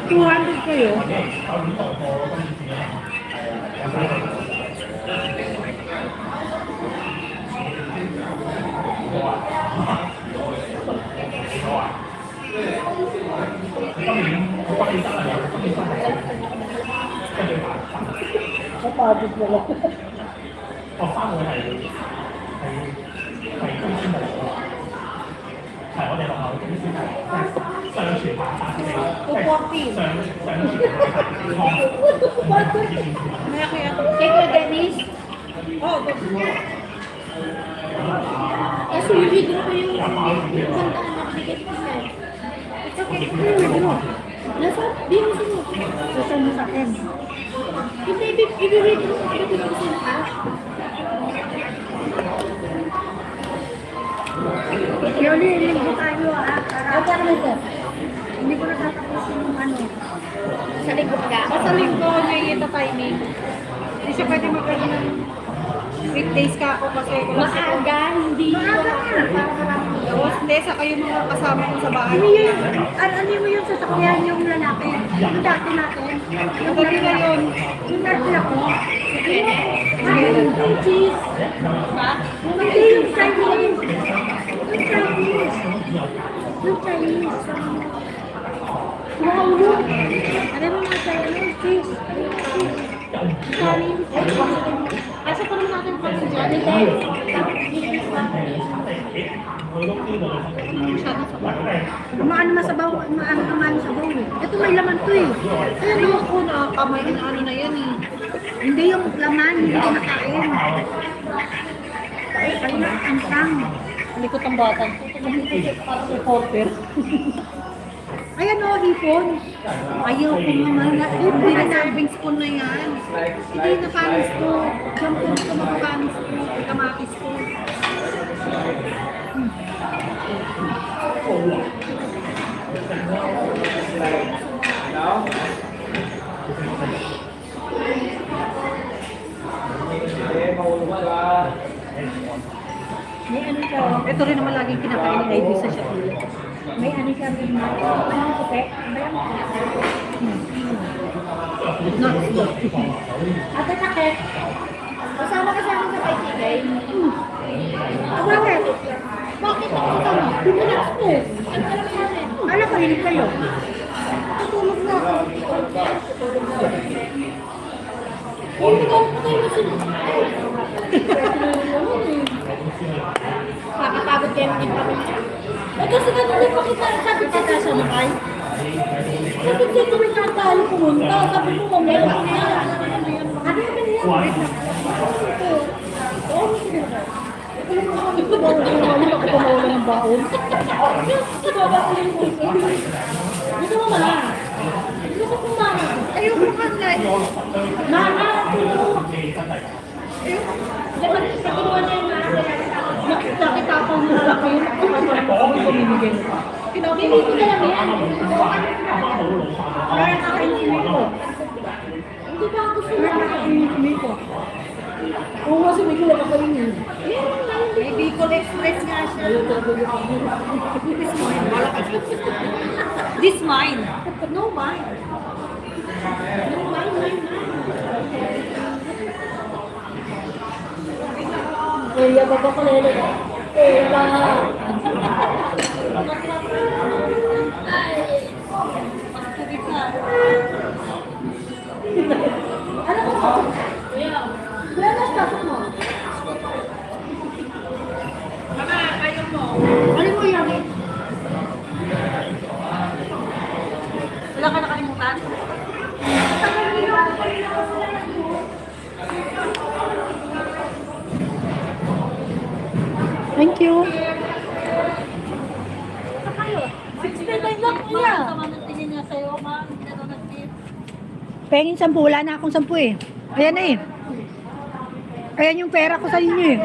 $200 kayo. Kapagod na lang. Take your Dennis. Oh, Kasi withdraw ko yung kantaan na binigay ko sa'yo. It's okay. withdraw. Nasa, di mo sino. Sasal mo sa akin. Hindi, i-withdraw ko. Ibibigay ko sa'yo cash. Yoli, linggo tayo ah. Ano ka naman sir? Hindi ko natatapusin yung ano. Sa linggo ka? Sa linggo, may ito timing. Hindi siya pwede magkaroon ng weekdays ka ako kasi Maaga, hindi. Maaga nga. Para maraming Tapos, hindi, sa kayo mga kasama ko sa bahay. Ano yun? Ano mo yung sasakyan yung lalaki? Yung dati natin. Yung gabi na yun. Yung dati ako. Yung cheese. Ha? Hindi, yung Chinese. Yung Chinese. Yung Chinese. Wow, yun. Ano mo nga sa'yo? Yung cheese. Chinese. Asa pa naman natin pag sa dyan? Maano masabaw, maano naman sabaw eh. Ito may laman to eh. Ayan mo ako na kamay na ano na yan eh. Hindi yung laman, hindi ko nakain. Kaya ang tang. Likot ang batang. Parang reporter. Ayan o, hipon. Ayaw ko naman na. Hindi na serving spoon na yan. Hindi na panis ko. Yung puno ko makapanis ko. Kamatis ko. May ano siya. Ito rin naman laging kinakain ni Ivy sa Shakira. May ano siya. Ano puti? Ate Takek, kasama ka sa akin sa kaitigay. Bakit? Bakit ako kasama? Relax po. Ano ka lang sa akin? Ano ko, hilig kayo? Tutulog na ako. Hindi ko mo sila. Pakapagod kayo ng pamilya. Eh kasi nga tuloy pa kita, sabi ko ka sa nakay. Sabi ko tuloy ka tayo pumunta. Sabi ko mamaya na yan. Ano yung ganyan? Wait lang. Oo, sige na. Ito ba ako pumawala ng baon? Ito ba ako yung puso? Gusto mo ma? Gusto ko kumama. Ayoko ka na. Mama, tulong. Dapat kinuha niya yung nakita ko ng lalaki yun. Ako pamimigay mo pa. Pinapili ko na lang yan. Kaya kakainin ko. Hindi ba ako Kaya sila? kakainin ko. Oo nga, sabi ko lang ako rin yun. May Bicol Express nga siya. This mine. This mine. No mine. No mine. Kaya ba ba kalelo? Kaya. Ano ko? Kuya. Kuya, pasok mo. Ano mo yan? Wala ka nakalimutan? Thank you. 69 lang kuya. Tama ng tingin niya sa'yo, ma'am. Hindi na nag-tip. Pengin 10, wala na akong 10 eh. Ayan na eh. Ayan yung pera ko sa inyo eh.